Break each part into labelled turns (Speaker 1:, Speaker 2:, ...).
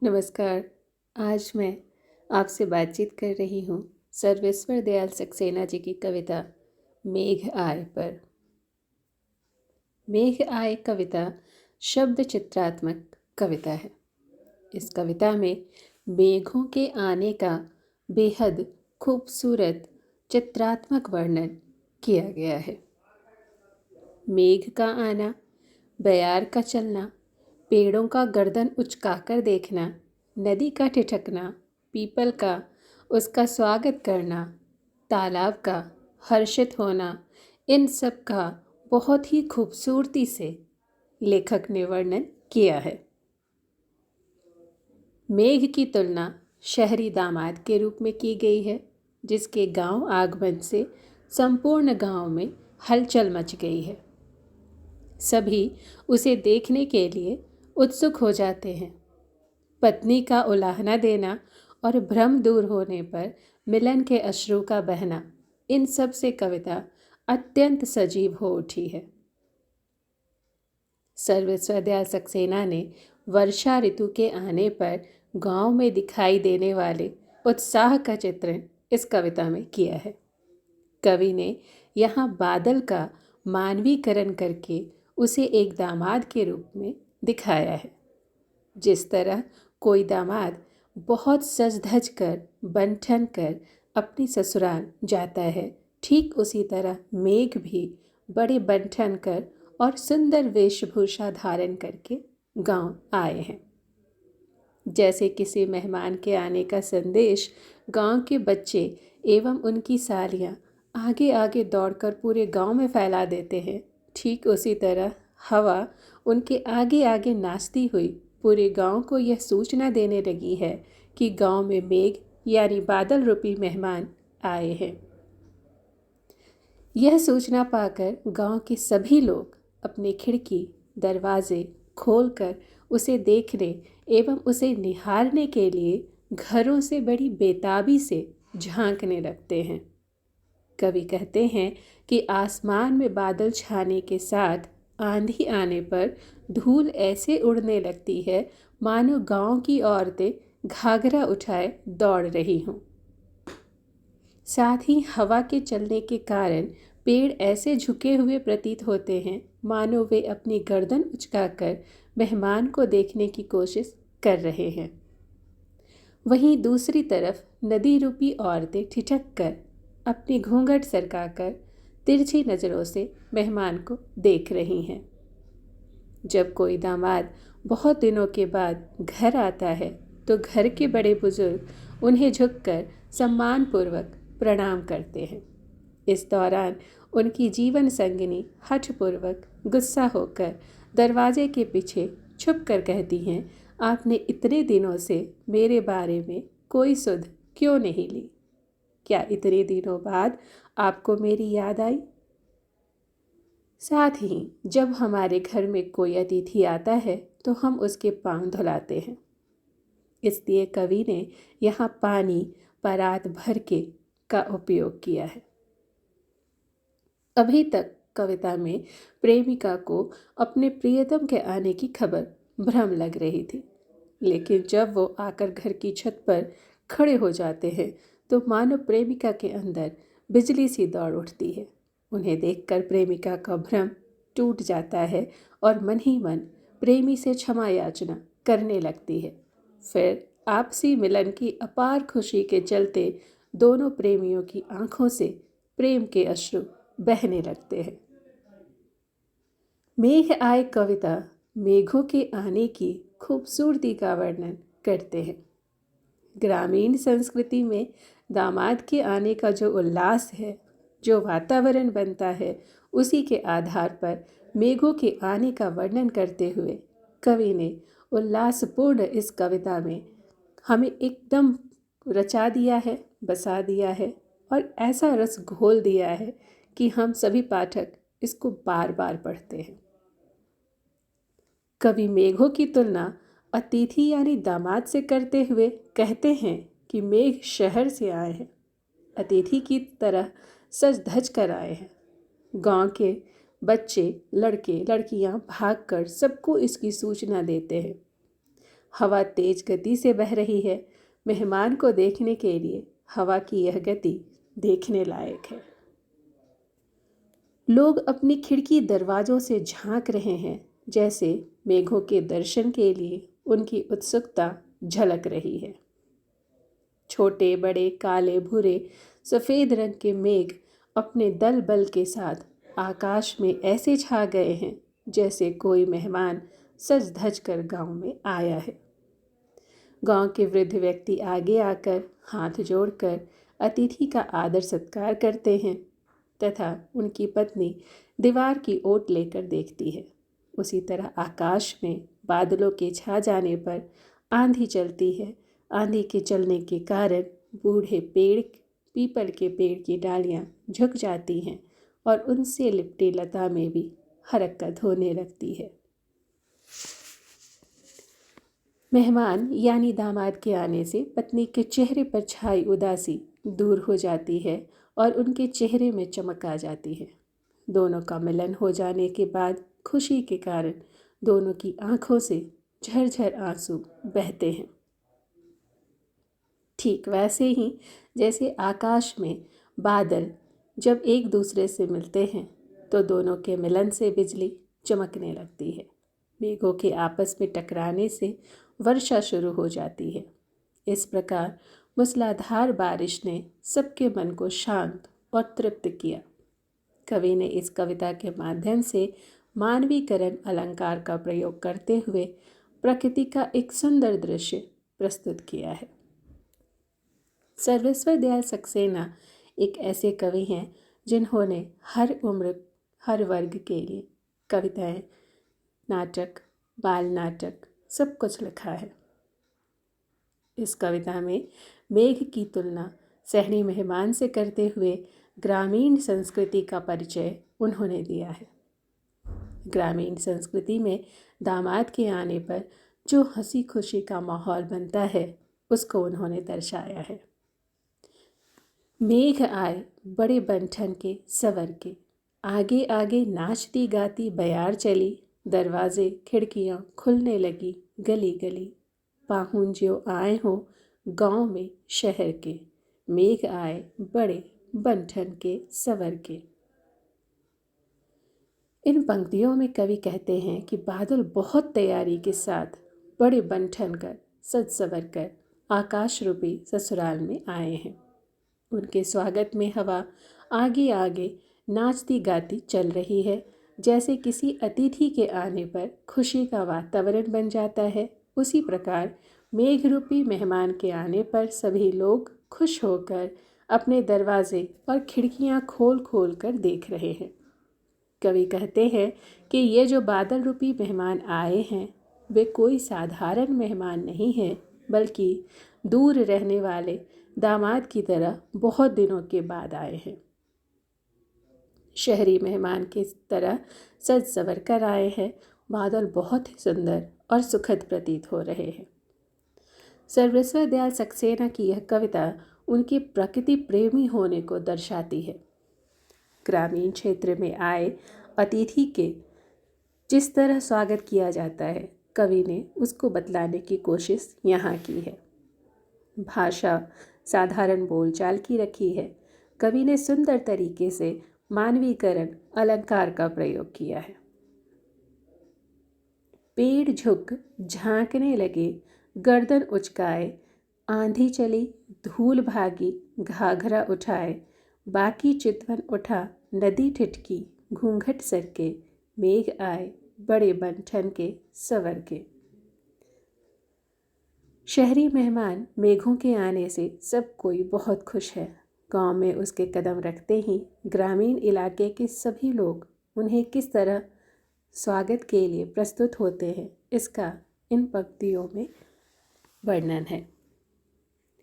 Speaker 1: नमस्कार। आज मैं आपसे बातचीत कर रही हूँ सर्वेश्वर दयाल सक्सेना जी की कविता मेघ आए पर। मेघ आए कविता शब्द चित्रात्मक कविता है। इस कविता में मेघों के आने का बेहद खूबसूरत चित्रात्मक वर्णन किया गया है। मेघ का आना, बयार का चलना, पेड़ों का गर्दन उचकाकर देखना, नदी का ठिठकना, पीपल का उसका स्वागत करना, तालाब का हर्षित होना, इन सब का बहुत ही खूबसूरती से लेखक ने वर्णन किया है। मेघ की तुलना शहरी दामाद के रूप में की गई है, जिसके गांव आगमन से संपूर्ण गांव में हलचल मच गई है। सभी उसे देखने के लिए उत्सुक हो जाते हैं। पत्नी का उलाहना देना और भ्रम दूर होने पर मिलन के अश्रु का बहना, इन सब से कविता अत्यंत सजीव हो उठी है। सर्वेश्वर दयाल सक्सेना ने वर्षा ऋतु के आने पर गांव में दिखाई देने वाले उत्साह का चित्रण इस कविता में किया है। कवि ने यहाँ बादल का मानवीकरण करके उसे एक दामाद के रूप में दिखाया है। जिस तरह कोई दामाद बहुत सज धज कर बन ठन कर अपनी ससुराल जाता है, ठीक उसी तरह मेघ भी बड़े बन ठन कर और सुंदर वेशभूषा धारण करके गांव आए हैं। जैसे किसी मेहमान के आने का संदेश गांव के बच्चे एवं उनकी सालियां आगे आगे दौड़कर पूरे गांव में फैला देते हैं, ठीक उसी तरह हवा उनके आगे आगे नाचती हुई पूरे गांव को यह सूचना देने लगी है कि गांव में मेघ यानी बादल रूपी मेहमान आए हैं। यह सूचना पाकर गांव के सभी लोग अपने खिड़की दरवाजे खोलकर उसे देखने एवं उसे निहारने के लिए घरों से बड़ी बेताबी से झांकने लगते हैं। कवि कहते हैं कि आसमान में बादल छाने के साथ आंधी आने पर धूल ऐसे उड़ने लगती है मानो गांव की औरतें घाघरा उठाए दौड़ रही हों। साथ ही हवा के चलने के कारण पेड़ ऐसे झुके हुए प्रतीत होते हैं मानो वे अपनी गर्दन उचकाकर मेहमान को देखने की कोशिश कर रहे हैं। वहीं दूसरी तरफ नदी रूपी औरतें ठिठक कर अपनी घूंघट सरकाकर तिरछी नज़रों से मेहमान को देख रही हैं। जब कोई दामाद बहुत दिनों के बाद घर आता है तो घर के बड़े बुजुर्ग उन्हें झुककर सम्मानपूर्वक प्रणाम करते हैं। इस दौरान उनकी जीवन संगिनी हठपूर्वक गुस्सा होकर दरवाजे के पीछे छुप कर कहती हैं, आपने इतने दिनों से मेरे बारे में कोई सुध क्यों नहीं ली? क्या इतने दिनों बाद आपको मेरी याद आई? साथ ही जब हमारे घर में कोई अतिथि आता है तो हम उसके पांव धुलाते हैं। इसलिए कवि ने यहाँ पानी परात भर के का उपयोग किया है। अभी तक कविता में प्रेमिका को अपने प्रियतम के आने की खबर भ्रम लग रही थी, लेकिन जब वो आकर घर की छत पर खड़े हो जाते हैं तो मानो प्रेमिका के अंदर बिजली सी दौड़ उठती है। उन्हें देखकर प्रेमिका का भ्रम टूट जाता है और मन ही मन प्रेमी से क्षमा याचना करने लगती है। फिर आपसी मिलन की अपार खुशी के चलते दोनों प्रेमियों की आंखों से प्रेम के अश्रु बहने लगते हैं। मेघ आए कविता मेघों के आने की खूबसूरती का वर्णन करते हैं। ग्रामीण संस्कृति में दामाद के आने का जो उल्लास है, जो वातावरण बनता है, उसी के आधार पर मेघों के आने का वर्णन करते हुए कवि ने उल्लासपूर्ण इस कविता में हमें एकदम रचा दिया है, बसा दिया है और ऐसा रस घोल दिया है कि हम सभी पाठक इसको बार बार पढ़ते हैं। कवि मेघों की तुलना अतिथि यानी दामाद से करते हुए कहते हैं कि मेघ शहर से आए हैं, अतिथि की तरह सज धज कर आए हैं। गांव के बच्चे लड़के लड़कियां भागकर सबको इसकी सूचना देते हैं। हवा तेज गति से बह रही है। मेहमान को देखने के लिए हवा की यह गति देखने लायक है। लोग अपनी खिड़की दरवाजों से झांक रहे हैं, जैसे मेघों के दर्शन के लिए उनकी उत्सुकता झलक रही है। छोटे बड़े काले भूरे सफ़ेद रंग के मेघ अपने दल बल के साथ आकाश में ऐसे छा गए हैं जैसे कोई मेहमान सज धज कर गांव में आया है। गांव के वृद्ध व्यक्ति आगे आकर हाथ जोड़कर अतिथि का आदर सत्कार करते हैं तथा उनकी पत्नी दीवार की ओट लेकर देखती है। उसी तरह आकाश में बादलों के छा जाने पर आंधी चलती है। आंधी के चलने के कारण बूढ़े पीपल के पेड़ की डालियां झुक जाती हैं और उनसे लिपटी लता में भी हरकत होने लगती है। मेहमान यानी दामाद के आने से पत्नी के चेहरे पर छाई उदासी दूर हो जाती है और उनके चेहरे में चमक आ जाती है। दोनों का मिलन हो जाने के बाद खुशी के कारण दोनों की आंखों से झरझर आंसू बहते हैं। ठीक वैसे ही जैसे आकाश में बादल जब एक दूसरे से मिलते हैं तो दोनों के मिलन से बिजली चमकने लगती है। मेघों के आपस में टकराने से वर्षा शुरू हो जाती है। इस प्रकार मूसलाधार बारिश ने सबके मन को शांत और तृप्त किया। कवि ने इस कविता के माध्यम से मानवीकरण अलंकार का प्रयोग करते हुए प्रकृति का एक सुंदर दृश्य प्रस्तुत किया है। सर्वेश्वर दयाल सक्सेना एक ऐसे कवि हैं जिन्होंने हर उम्र हर वर्ग के लिए कविताएं, नाटक, बाल नाटक सब कुछ लिखा है। इस कविता में मेघ की तुलना शहरी मेहमान से करते हुए ग्रामीण संस्कृति का परिचय उन्होंने दिया है। ग्रामीण संस्कृति में दामाद के आने पर जो हंसी खुशी का माहौल बनता है उसको उन्होंने दर्शाया है। मेघ आए बड़े बनठन के सवर के, आगे आगे नाचती गाती बयार चली, दरवाजे खिड़कियाँ खुलने लगी गली गली, पाहुन ज्यों आए हों गाँव में शहर के, मेघ आए बड़े बनठन के सवर के। इन पंक्तियों में कवि कहते हैं कि बादल बहुत तैयारी के साथ बड़े बनठन कर सज सवर कर आकाश रूपी ससुराल में आए हैं। उनके स्वागत में हवा आगे आगे नाचती गाती चल रही है। जैसे किसी अतिथि के आने पर खुशी का वातावरण बन जाता है, उसी प्रकार मेघ रूपी मेहमान के आने पर सभी लोग खुश होकर अपने दरवाजे और खिड़कियां खोल खोल कर देख रहे हैं। कवि कहते हैं कि ये जो बादल रूपी मेहमान आए हैं वे कोई साधारण मेहमान नहीं हैं, बल्कि दूर रहने वाले दामाद की तरह बहुत दिनों के बाद आए हैं। शहरी मेहमान की तरह सज सवर कर आए हैं। बादल बहुत ही सुंदर और सुखद प्रतीत हो रहे हैं। सर्वेश्वर दयाल सक्सेना की यह कविता उनके प्रकृति प्रेमी होने को दर्शाती है। ग्रामीण क्षेत्र में आए अतिथि के जिस तरह स्वागत किया जाता है, कवि ने उसको बतलाने की कोशिश यहाँ की है। भाषा साधारण बोलचाल की रखी है। कवि ने सुंदर तरीके से मानवीकरण अलंकार का प्रयोग किया है। पेड़ झुक झांकने लगे, गर्दन उचकाए, आंधी चली धूल भागी, घाघरा उठाए, बाकी चितवन उठा, नदी ठिठकी, घूंघट सरके, मेघ आए बड़े बनठन के सवर के। शहरी मेहमान मेघों के आने से सब कोई बहुत खुश है। गांव में उसके कदम रखते ही ग्रामीण इलाके के सभी लोग उन्हें किस तरह स्वागत के लिए प्रस्तुत होते हैं, इसका इन पंक्तियों में वर्णन है।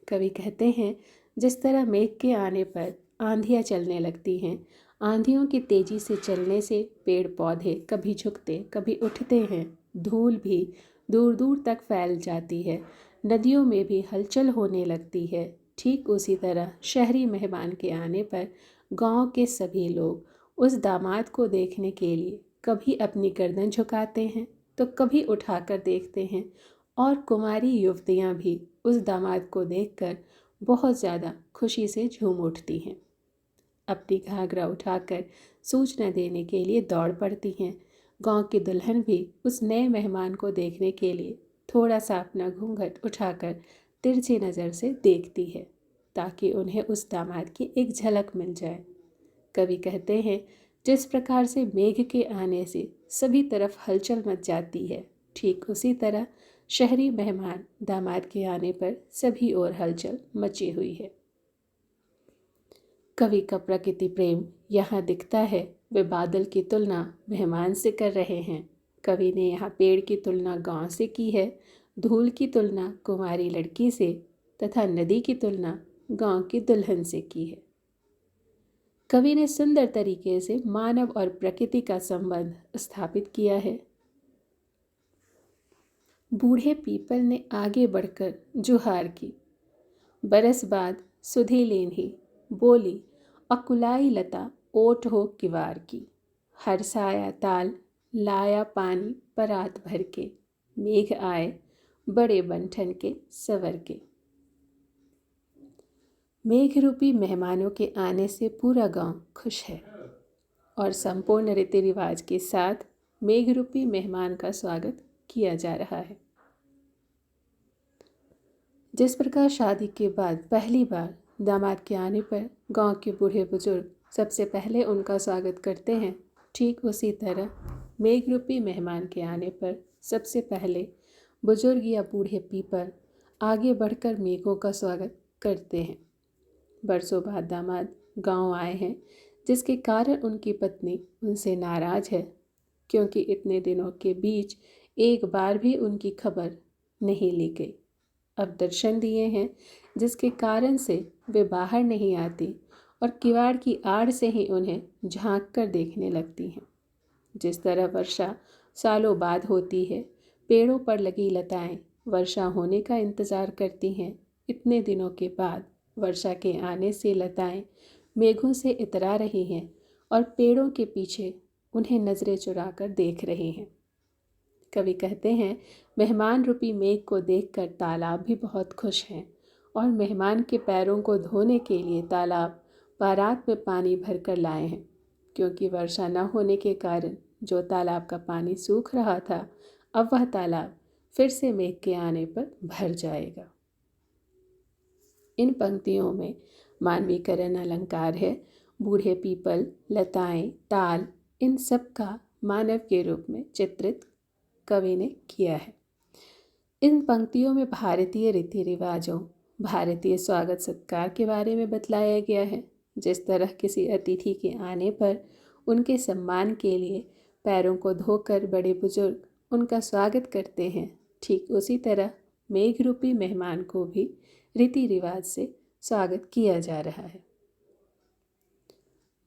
Speaker 1: कवि कहते हैं, जिस तरह मेघ के आने पर आंधियाँ चलने लगती हैं, आंधियों की तेज़ी से चलने से पेड़ पौधे कभी झुकते कभी उठते हैं, धूल भी दूर दूर तक फैल जाती है, नदियों में भी हलचल होने लगती है। ठीक उसी तरह शहरी मेहमान के आने पर गांव के सभी लोग उस दामाद को देखने के लिए कभी अपनी गर्दन झुकाते हैं तो कभी उठाकर देखते हैं और कुमारी युवतियां भी उस दामाद को देखकर बहुत ज़्यादा खुशी से झूम उठती हैं। अपनी घाघरा उठाकर सूचना देने के लिए दौड़ पड़ती हैं। गांव की दुल्हन भी उस नए मेहमान को देखने के लिए थोड़ा सा अपना घूंघट उठाकर तिरछी नज़र से देखती है, ताकि उन्हें उस दामाद की एक झलक मिल जाए। कवि कहते हैं, जिस प्रकार से मेघ के आने से सभी तरफ हलचल मच जाती है, ठीक उसी तरह शहरी मेहमान दामाद के आने पर सभी ओर हलचल मची हुई है। कवि का प्रकृति प्रेम यहाँ दिखता है। वे बादल की तुलना मेहमान से कर रहे हैं। कवि ने यहाँ पेड़ की तुलना गांव से की है, धूल की तुलना कुंवारी लड़की से तथा नदी की तुलना गांव की दुल्हन से की है। कवि ने सुंदर तरीके से मानव और प्रकृति का संबंध स्थापित किया है। बूढ़े पीपल ने आगे बढ़कर जुहार की। बरस बाद सुधी लेन्ही बोली, अकुलाई लता ओट हो किवार की। हरसाया ताल लाया पानी परात भर के। मेघ आए बड़े बंठन के सवर के। मेघ रूपी मेहमानों के आने से पूरा गांव खुश है और संपूर्ण रीति रिवाज के साथ मेघ रूपी मेहमान का स्वागत किया जा रहा है। जिस प्रकार शादी के बाद पहली बार दामाद के आने पर गांव के बूढ़े बुजुर्ग सबसे पहले उनका स्वागत करते हैं, ठीक उसी तरह मेघ रूपी मेहमान के आने पर सबसे पहले बुजुर्ग या बूढ़े पीपल आगे बढ़कर मेघों का स्वागत करते हैं। बरसों बाद दामाद गांव आए हैं, जिसके कारण उनकी पत्नी उनसे नाराज है, क्योंकि इतने दिनों के बीच एक बार भी उनकी खबर नहीं ली गई। अब दर्शन दिए हैं, जिसके कारण से वे बाहर नहीं आती और किवाड़ की आड़ से ही उन्हें झांक कर देखने लगती हैं। जिस तरह वर्षा सालों बाद होती है, पेड़ों पर लगी लताएं वर्षा होने का इंतज़ार करती हैं, इतने दिनों के बाद वर्षा के आने से लताएं मेघों से इतरा रही हैं और पेड़ों के पीछे उन्हें नज़रें चुरा कर देख रही हैं। कवि कहते हैं, मेहमान रूपी मेघ को देखकर तालाब भी बहुत खुश हैं और मेहमान के पैरों को धोने के लिए तालाब बारात में पानी भर कर लाए हैं, क्योंकि वर्षा न होने के कारण जो तालाब का पानी सूख रहा था, अब वह तालाब फिर से मेघ के आने पर भर जाएगा। इन पंक्तियों में मानवीकरण अलंकार है। बूढ़े पीपल, लताएं, ताल, इन सब का मानव के रूप में चित्रित कवि ने किया है। इन पंक्तियों में भारतीय रीति रिवाजों, भारतीय स्वागत सत्कार के बारे में बतलाया गया है। जिस तरह किसी अतिथि के आने पर उनके सम्मान के लिए पैरों को धोकर बड़े बुजुर्ग उनका स्वागत करते हैं, ठीक उसी तरह मेघ रूपी मेहमान को भी रीति रिवाज से स्वागत किया जा रहा है।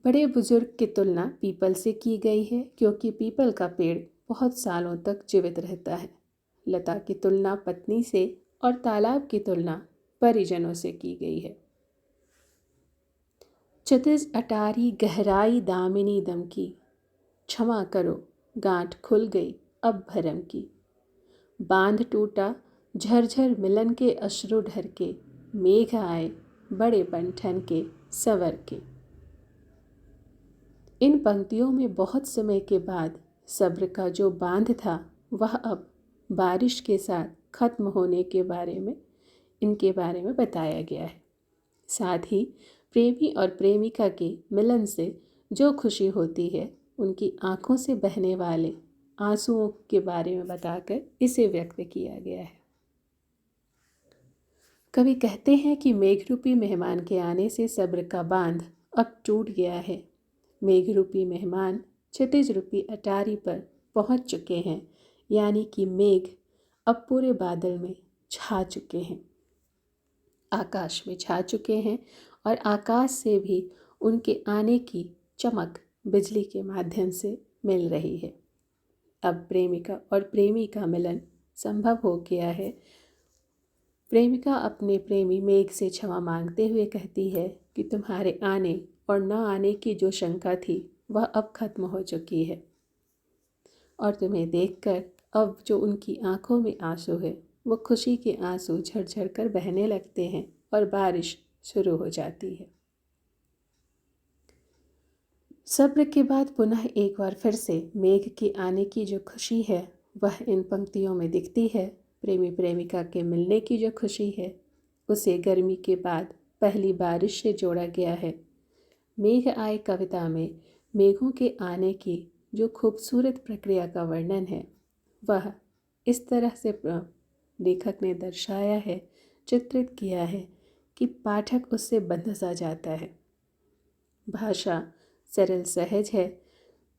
Speaker 1: बड़े बुजुर्ग की तुलना पीपल से की गई है, क्योंकि पीपल का पेड़ बहुत सालों तक जीवित रहता है। लता की तुलना पत्नी से और तालाब की तुलना परिजनों से की गई है। क्षितिज अटारी गहराई दामिनी दम की, क्षमा करो गांठ खुल गई अब भरम की। बांध टूटा झरझर मिलन के अश्रु ढर के, मेघ आए बड़े बंठन के सवर के। इन पंक्तियों में बहुत समय के बाद सब्र का जो बांध था, वह अब बारिश के साथ खत्म होने के बारे में इनके बारे में बताया गया है। साथ ही प्रेमी और प्रेमिका के मिलन से जो खुशी होती है, उनकी आंखों से बहने वाले आंसुओं के बारे में बताकर इसे व्यक्त किया गया है। कवि कहते हैं कि मेघरूपी मेहमान के आने से सब्र का बांध अब टूट गया है। मेघरूपी मेहमान क्षितिज रूपी अटारी पर पहुंच चुके हैं, यानी कि मेघ अब पूरे बादल में छा चुके हैं, आकाश में छा चुके हैं और आकाश से भी उनके आने की चमक बिजली के माध्यम से मिल रही है। अब प्रेमिका और प्रेमी का मिलन संभव हो गया है। प्रेमिका अपने प्रेमी मेघ से क्षमा मांगते हुए कहती है कि तुम्हारे आने और न आने की जो शंका थी, वह अब खत्म हो चुकी है और तुम्हें देखकर अब जो उनकी आंखों में आंसू है, वो खुशी के आंसू झरझर कर बहने लगते हैं और बारिश शुरू हो जाती है। सब्र के बाद पुनः एक बार फिर से मेघ के आने की जो खुशी है वह इन पंक्तियों में दिखती है। प्रेमी प्रेमिका के मिलने की जो खुशी है उसे गर्मी के बाद पहली बारिश से जोड़ा गया है। मेघ आए कविता में मेघों के आने की जो खूबसूरत प्रक्रिया का वर्णन है वह इस तरह से लेखक ने दर्शाया है, चित्रित किया है कि पाठक उससे बंध सा जाता है। भाषा सरल सहज है।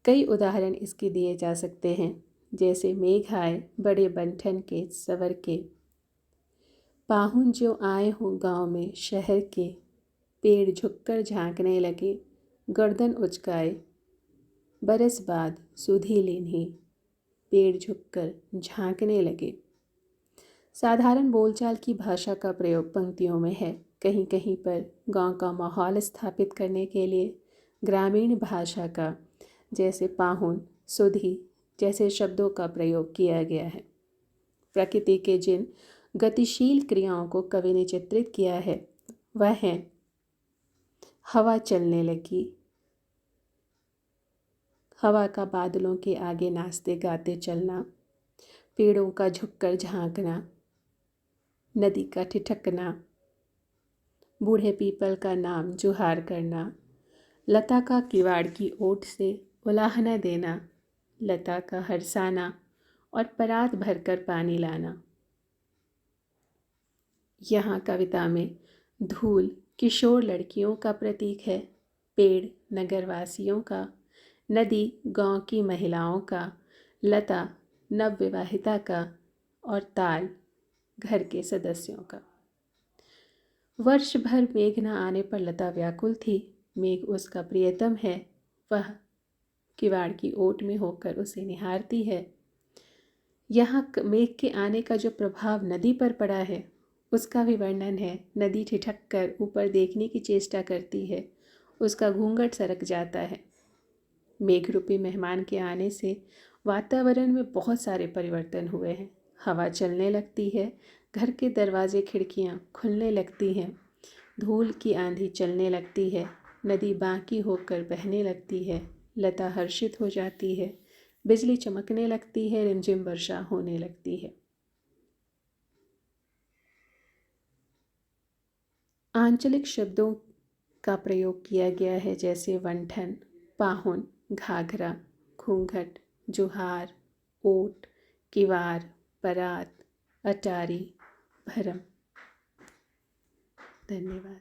Speaker 1: कई उदाहरण इसके दिए जा सकते हैं, जैसे मेघ आए बड़े बंठन के सवर के, पाहुन जो आए हों गाँव में शहर के, पेड़ झुककर झांकने लगे, गर्दन उचकाए, बरस बाद सुधी लेनी, पेड़ झुककर झांकने लगे। साधारण बोलचाल की भाषा का प्रयोग पंक्तियों में है। कहीं कहीं पर गांव का माहौल स्थापित करने के लिए ग्रामीण भाषा का, जैसे पाहुन, सुधी जैसे शब्दों का प्रयोग किया गया है। प्रकृति के जिन गतिशील क्रियाओं को कवि ने चित्रित किया है वह है हवा चलने लगी, हवा का बादलों के आगे नाचते गाते चलना, पेड़ों का झुककर झांकना, नदी का ठिठकना, बूढ़े पीपल का नाम जुहार करना, लता का किवाड़ की ओट से उलाहना देना, लता का हरसाना और परात भरकर पानी लाना। यहाँ कविता में धूल किशोर लड़कियों का प्रतीक है, पेड़ नगरवासियों का, नदी गांव की महिलाओं का, लता नवविवाहिता का और ताल घर के सदस्यों का। वर्ष भर मेघ न आने पर लता व्याकुल थी। मेघ उसका प्रियतम है, वह किवाड़ की ओट में होकर उसे निहारती है। यहाँ मेघ के आने का जो प्रभाव नदी पर पड़ा है उसका भी वर्णन है। नदी ठिठक कर ऊपर देखने की चेष्टा करती है, उसका घूंघट सरक जाता है। मेघ रूपी मेहमान के आने से वातावरण में बहुत सारे परिवर्तन हुए हैं। हवा चलने लगती है, घर के दरवाजे खिड़कियाँ खुलने लगती हैं, धूल की आंधी चलने लगती है, नदी बांकी होकर बहने लगती है, लता हर्षित हो जाती है, बिजली चमकने लगती है, रिमझिम वर्षा होने लगती है। आंचलिक शब्दों का प्रयोग किया गया है, जैसे वंठन, पाहुन, घाघरा, घूंघट, जुहार, ओट, किवार, परात, अटारी, भरम। धन्यवाद।